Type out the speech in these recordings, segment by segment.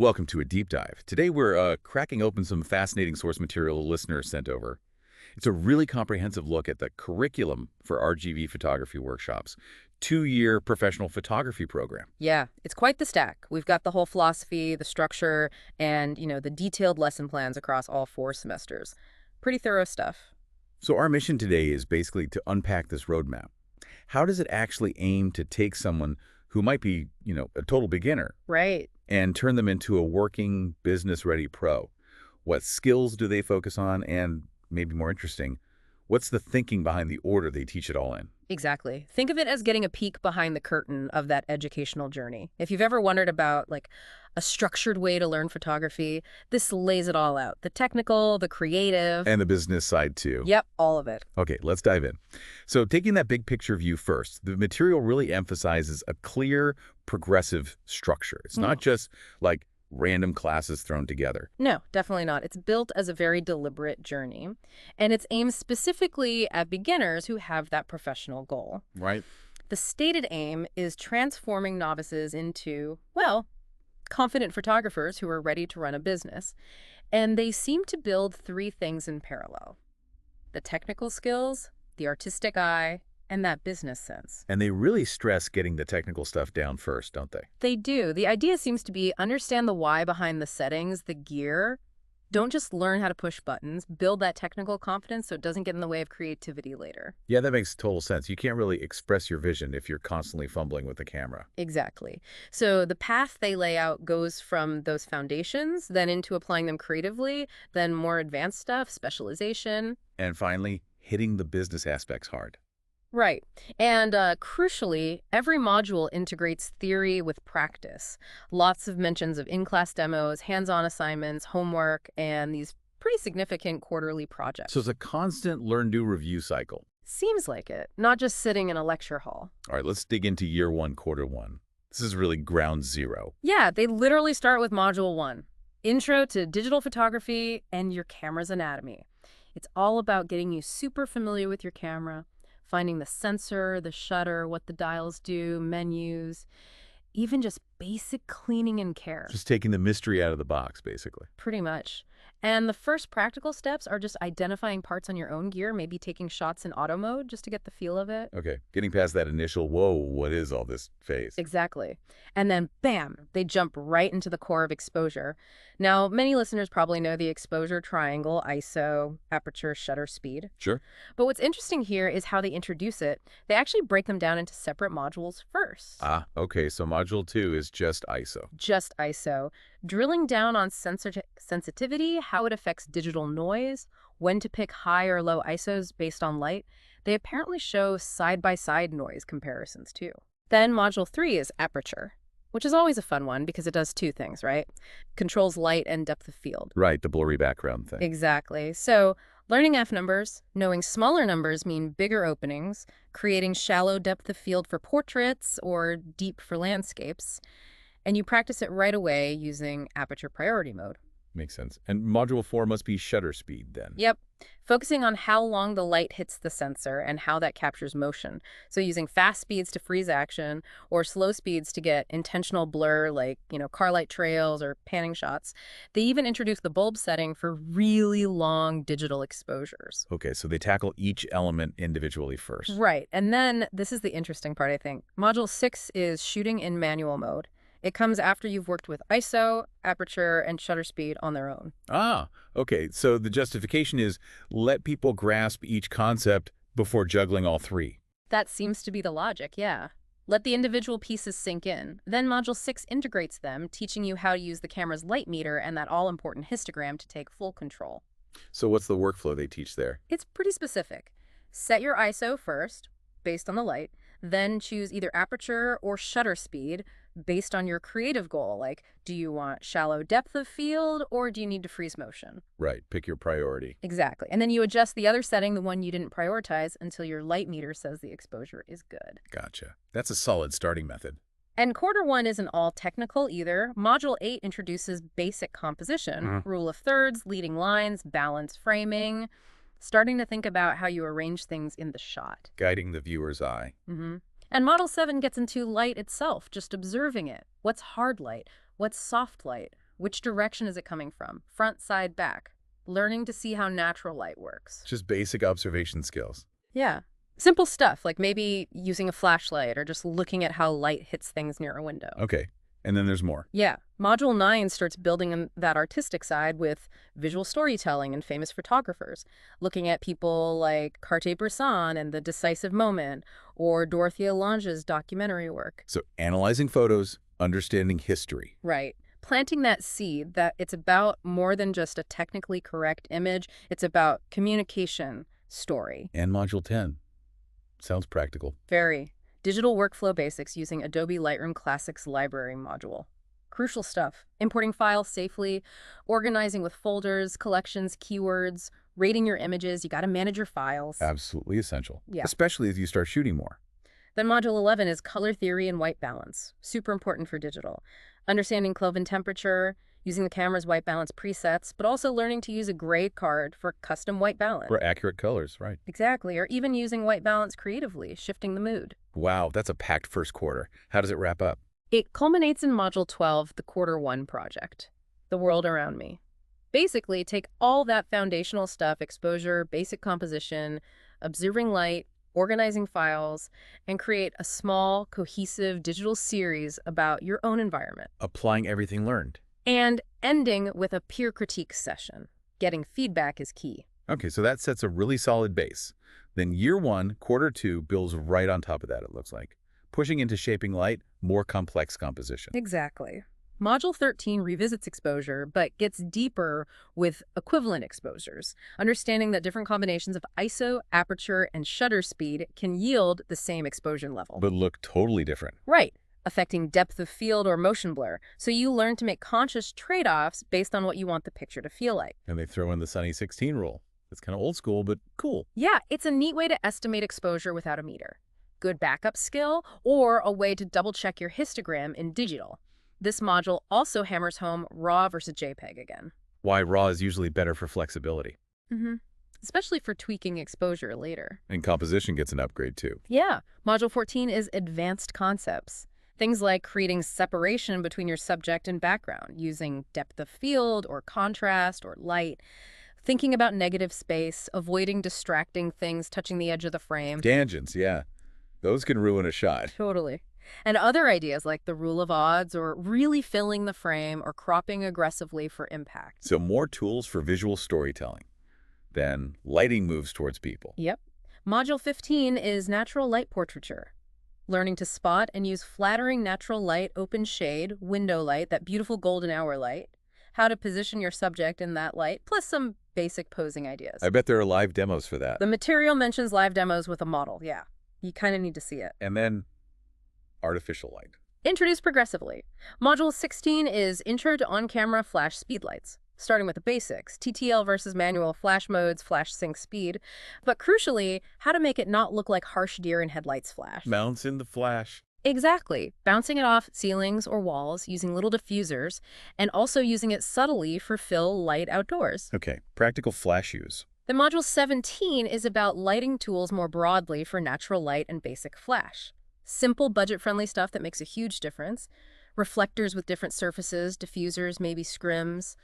Welcome to a deep dive. Today we're cracking open some fascinating source material listeners sent over. It's a really comprehensive look at the curriculum for RGV Photography Workshops, 2-year professional photography program. Yeah, it's quite the stack. We've got the whole philosophy, the structure, and, the detailed lesson plans across all 4 semesters. Pretty thorough stuff. So our mission today is basically to unpack this roadmap. How does it actually aim to take someone who might be, a total beginner Right. and turn them into a working, business-ready pro? What skills do they focus on? And maybe more interesting, what's the thinking behind the order they teach it all in? Exactly. Think of it as getting a peek behind the curtain of that educational journey. If you've ever wondered about, a structured way to learn photography, this lays it all out. The technical, the creative. And the business side, too. Yep, all of it. Okay, let's dive in. So taking that big picture view first, the material really emphasizes a clear, progressive structure. It's not just like random classes thrown together. No, definitely not. It's built as a very deliberate journey, and it's aimed specifically at beginners who have that professional goal. Right. The stated aim is transforming novices into, well, confident photographers who are ready to run a business. And they seem to build 3 things in parallel: the technical skills, the artistic eye, and that business sense. And they really stress getting the technical stuff down first, don't they? They do. The idea seems to be understand the why behind the settings, the gear. Don't just learn how to push buttons. Build that technical confidence so it doesn't get in the way of creativity later. Yeah, that makes total sense. You can't really express your vision if you're constantly fumbling with the camera. Exactly. So the path they lay out goes from those foundations, then into applying them creatively, then more advanced stuff, specialization. And finally, hitting the business aspects hard. Right. And crucially, every module integrates theory with practice. Lots of mentions of in-class demos, hands-on assignments, homework, and these pretty significant quarterly projects. So it's a constant learn-do-review cycle. Seems like it, not just sitting in a lecture hall. All right, let's dig into year 1, quarter 1. This is really ground zero. Yeah, they literally start with Module 1, Intro to Digital Photography and Your Camera's Anatomy. It's all about getting you super familiar with your camera, finding the sensor, the shutter, what the dials do, menus, even just basic cleaning and care. Just taking the mystery out of the box, basically. Pretty much. And the first practical steps are just identifying parts on your own gear, maybe taking shots in auto mode just to get the feel of it. Okay, getting past that initial, whoa, what is all this phase? Exactly. And then, bam, they jump right into the core of exposure. Now, many listeners probably know the exposure triangle: ISO, aperture, shutter speed. Sure. But what's interesting here is how they introduce it. They actually break them down into separate modules first. Ah, okay, so module 2 is just ISO. Just ISO, drilling down on sensor sensitivity, how it affects digital noise, when to pick high or low ISOs based on light. They apparently show side-by-side noise comparisons too. Then Module 3 is aperture, which is always a fun one because it does 2 things, right? Controls light and depth of field. Right, the blurry background thing. Exactly. So learning F numbers, knowing smaller numbers mean bigger openings, creating shallow depth of field for portraits or deep for landscapes. And you practice it right away using aperture priority mode. Makes sense. And module 4 must be shutter speed then. Yep. Focusing on how long the light hits the sensor and how that captures motion. So using fast speeds to freeze action or slow speeds to get intentional blur like, car light trails or panning shots. They even introduce the bulb setting for really long digital exposures. Okay, so they tackle each element individually first. Right. And then this is the interesting part, I think. Module 6 is shooting in manual mode. It comes after you've worked with ISO, aperture, and shutter speed on their own. Ah, okay. So the justification is let people grasp each concept before juggling all 3. That seems to be the logic, yeah. Let the individual pieces sink in. Then Module 6 integrates them, teaching you how to use the camera's light meter and that all-important histogram to take full control. So what's the workflow they teach there? It's pretty specific. Set your ISO first, based on the light, then choose either aperture or shutter speed, based on your creative goal, like do you want shallow depth of field or do you need to freeze motion? Right, pick your priority. Exactly. And then you adjust the other setting, the one you didn't prioritize, until your light meter says the exposure is good. Gotcha. That's a solid starting method. And quarter 1 isn't all technical either. Module 8 introduces basic composition, rule of thirds, leading lines, balance framing, starting to think about how you arrange things in the shot. Guiding the viewer's eye. And Model 7 gets into light itself, just observing it. What's hard light? What's soft light? Which direction is it coming from? Front, side, back. Learning to see how natural light works. Just basic observation skills. Yeah. Simple stuff, like maybe using a flashlight or just looking at how light hits things near a window. Okay, and then there's more. Yeah. Module 9 starts building in that artistic side with visual storytelling and famous photographers, looking at people like Cartier-Bresson and The Decisive Moment, or Dorothea Lange's documentary work. So analyzing photos, understanding history. Right. Planting that seed that it's about more than just a technically correct image. It's about communication, story. And Module 10. Sounds practical. Very. Digital workflow basics using Adobe Lightroom Classics library module. Crucial stuff. Importing files safely, organizing with folders, collections, keywords, rating your images. You got to manage your files. Absolutely essential. Yeah. Especially as you start shooting more. Then Module 11 is color theory and white balance. Super important for digital. Understanding cloven temperature, using the camera's white balance presets, but also learning to use a gray card for custom white balance. For accurate colors, right. Exactly, or even using white balance creatively, shifting the mood. Wow, that's a packed first quarter. How does it wrap up? It culminates in Module 12, the Quarter 1 project, the world around me. Basically, take all that foundational stuff, exposure, basic composition, observing light, organizing files, and create a small, cohesive digital series about your own environment. Applying everything learned. And ending with a peer critique session. Getting feedback is key. Okay, so that sets a really solid base. Then year 1, quarter 2 builds right on top of that, it looks like. Pushing into shaping light, more complex composition. Exactly. Module 13 revisits exposure, but gets deeper with equivalent exposures, understanding that different combinations of ISO, aperture, and shutter speed can yield the same exposure level. But look totally different. Right, affecting depth of field or motion blur. So you learn to make conscious trade-offs based on what you want the picture to feel like. And they throw in the Sunny 16 rule. It's kind of old school, but cool. Yeah, it's a neat way to estimate exposure without a meter. Good backup skill, or a way to double-check your histogram in digital. This module also hammers home RAW versus JPEG again. Why RAW is usually better for flexibility. Especially for tweaking exposure later. And composition gets an upgrade too. Yeah, Module 14 is advanced concepts. Things like creating separation between your subject and background, using depth of field or contrast or light, thinking about negative space, avoiding distracting things touching the edge of the frame. Tangents, yeah. Those can ruin a shot. Totally. And other ideas like the rule of odds or really filling the frame or cropping aggressively for impact. So more tools for visual storytelling. Then lighting moves towards people. Yep. Module 15 is natural light portraiture. Learning to spot and use flattering natural light, open shade, window light, that beautiful golden hour light. How to position your subject in that light, plus some basic posing ideas. I bet there are live demos for that. The material mentions live demos with a model, yeah. You kind of need to see it. And then artificial light. Introduce progressively. Module 16 is Intro to On-Camera Flash Speed Lights, starting with the basics, TTL versus manual flash modes, flash sync speed, but crucially, how to make it not look like harsh deer in headlights flash. Mounts in the flash. Exactly. Bouncing it off ceilings or walls, using little diffusers, and also using it subtly for fill light outdoors. Okay, practical flash use. Then Module 17 is about lighting tools more broadly for natural light and basic flash. Simple, budget-friendly stuff that makes a huge difference. Reflectors with different surfaces, diffusers, maybe scrims.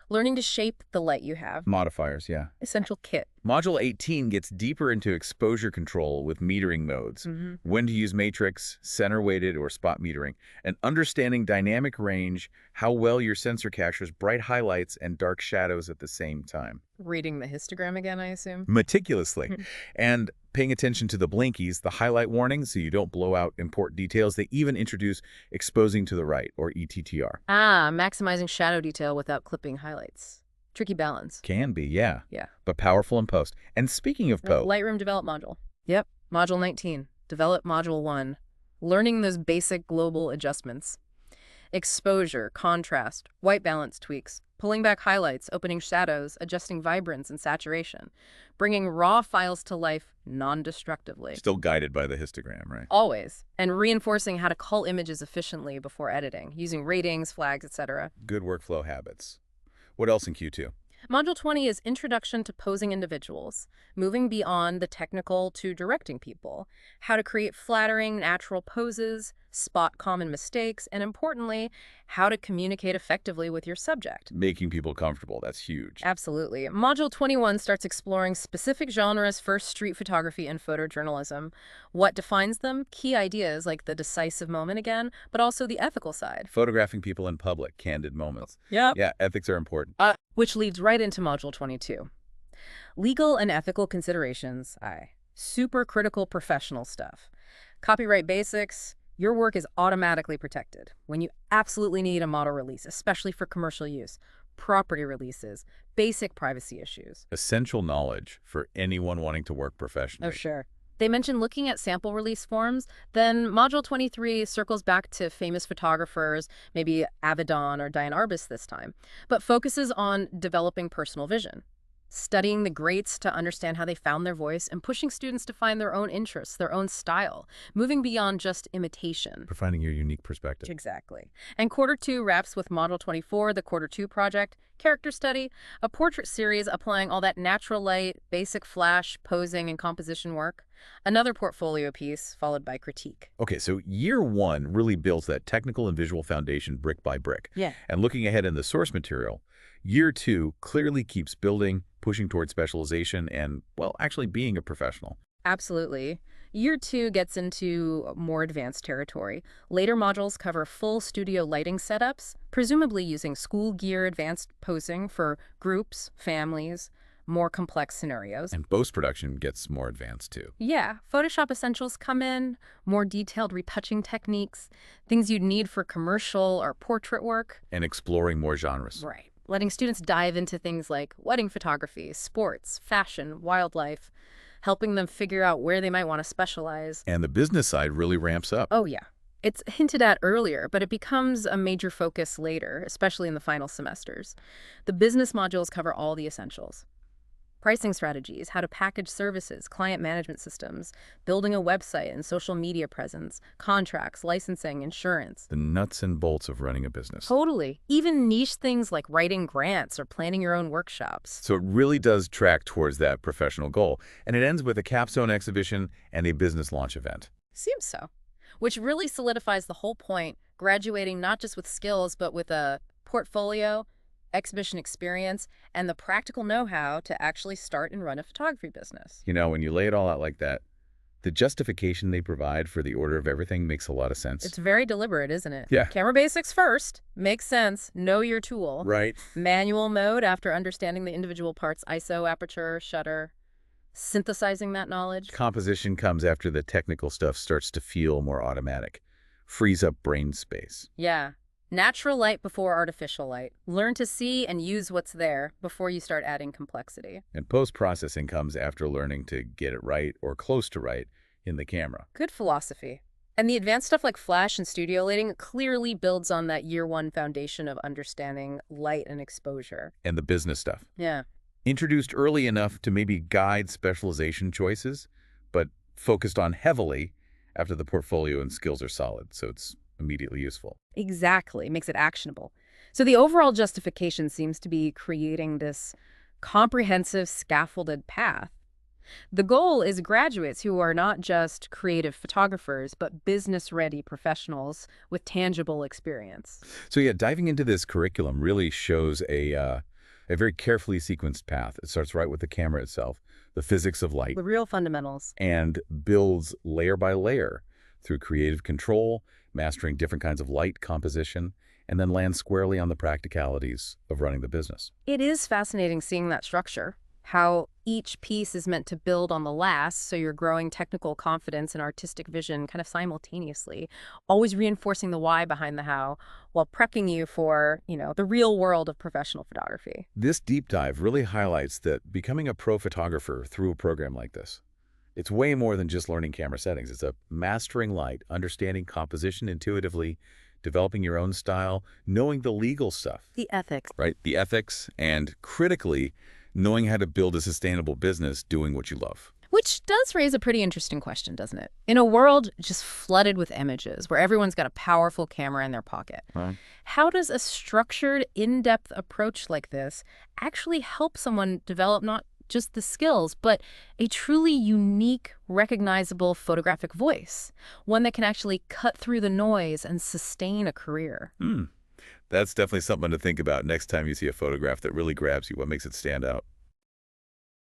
Learning to shape the light you have. Modifiers, yeah. Essential kit. Module 18 gets deeper into exposure control with metering modes. When to use matrix, center-weighted, or spot metering. And understanding dynamic range, how well your sensor captures bright highlights and dark shadows at the same time. Reading the histogram again, I assume? Meticulously. And paying attention to the blinkies, the highlight warnings, so you don't blow out important details. They even introduce exposing to the right, or ETTR. Ah, maximizing shadow detail without clipping highlights. Tricky balance. Can be, yeah. Yeah. But powerful in post. And speaking of post... Lightroom Develop Module. Yep. Module 19. Develop Module 1. Learning those basic global adjustments. Exposure, contrast, white balance tweaks, pulling back highlights, opening shadows, adjusting vibrance and saturation, bringing raw files to life non-destructively. Still guided by the histogram, right? Always. And reinforcing how to cull images efficiently before editing, using ratings, flags, etc. Good workflow habits. What else in Q2? Module 20 is Introduction to Posing Individuals, moving beyond the technical to directing people, how to create flattering, natural poses, spot common mistakes, and importantly, how to communicate effectively with your subject. Making people comfortable, that's huge. Absolutely. Module 21 starts exploring specific genres for street photography and photojournalism. What defines them? Key ideas like the decisive moment again, but also the ethical side. Photographing people in public, candid moments. Yep. Yeah, ethics are important. Which leads right into Module 22. Legal and ethical considerations. Super critical professional stuff. Copyright basics. Your work is automatically protected when you absolutely need a model release, especially for commercial use. Property releases, basic privacy issues. Essential knowledge for anyone wanting to work professionally. Oh, sure. They mention looking at sample release forms. Then Module 23 circles back to famous photographers, maybe Avedon or Diane Arbus this time, but focuses on developing personal vision, studying the greats to understand how they found their voice, and pushing students to find their own interests, their own style, moving beyond just imitation. For finding your unique perspective. Exactly. And Quarter 2 wraps with Module 24, the Quarter 2 project, character study, a portrait series applying all that natural light, basic flash, posing, and composition work. Another portfolio piece, followed by critique. Okay, so year one really builds that technical and visual foundation brick by brick. Yeah. And looking ahead in the source material, year two clearly keeps building, pushing toward specialization, and, well, actually being a professional. Absolutely. Year 2 gets into more advanced territory. Later modules cover full studio lighting setups, presumably using school gear advanced posing for groups, families, more complex scenarios. And post-production gets more advanced, too. Yeah, Photoshop essentials come in, more detailed retouching techniques, things you'd need for commercial or portrait work. And exploring more genres. Right. Letting students dive into things like wedding photography, sports, fashion, wildlife, helping them figure out where they might want to specialize. And the business side really ramps up. Oh, yeah. It's hinted at earlier, but it becomes a major focus later, especially in the final semesters. The business modules cover all the essentials. Pricing strategies, how to package services, client management systems, building a website and social media presence, contracts, licensing, insurance. The nuts and bolts of running a business. Totally. Even niche things like writing grants or planning your own workshops. So it really does track towards that professional goal. And it ends with a capstone exhibition and a business launch event. Seems so. Which really solidifies the whole point, graduating not just with skills, but with a portfolio, exhibition experience, and the practical know-how to actually start and run a photography business. You know, when you lay it all out like that, the justification they provide for the order of everything makes a lot of sense. It's very deliberate, isn't it? Yeah. Camera basics first. Makes sense. Know your tool. Right. Manual mode after understanding the individual parts, ISO, aperture, shutter. Synthesizing that knowledge. Composition comes after the technical stuff starts to feel more automatic. Frees up brain space. Yeah. Natural light before artificial light. Learn to see and use what's there before you start adding complexity. And post-processing comes after learning to get it right or close to right in the camera. Good philosophy. And the advanced stuff like flash and studio lighting clearly builds on that year one foundation of understanding light and exposure. And the business stuff. Yeah. Introduced early enough to maybe guide specialization choices, but focused on heavily after the portfolio and skills are solid, so it's immediately useful. Exactly. Makes it actionable. So the overall justification seems to be creating this comprehensive scaffolded path. The goal is graduates who are not just creative photographers, but business-ready professionals with tangible experience. So yeah, diving into this curriculum really shows a very carefully sequenced path. It starts right with the camera itself, the physics of light, The real fundamentals. and builds layer by layer through creative control, mastering different kinds of light composition, and then lands squarely on the practicalities of running the business. It is fascinating seeing that structure, how each piece is meant to build on the last, so you're growing technical confidence and artistic vision kind of simultaneously, always reinforcing the why behind the how, while prepping you for, the real world of professional photography. This deep dive really highlights that becoming a pro photographer through a program like this, it's way more than just learning camera settings. It's a mastering light, understanding composition intuitively, developing your own style, knowing the legal stuff. The ethics. Right? The ethics, and critically, knowing how to build a sustainable business doing what you love. Which does raise a pretty interesting question, doesn't it? In a world just flooded with images, where everyone's got a powerful camera in their pocket, Right. how does a structured, in-depth approach like this actually help someone develop not just the skills, but a truly unique, recognizable photographic voice? One that can actually cut through the noise and sustain a career. Hmm. That's definitely something to think about next time you see a photograph that really grabs you. What makes it stand out?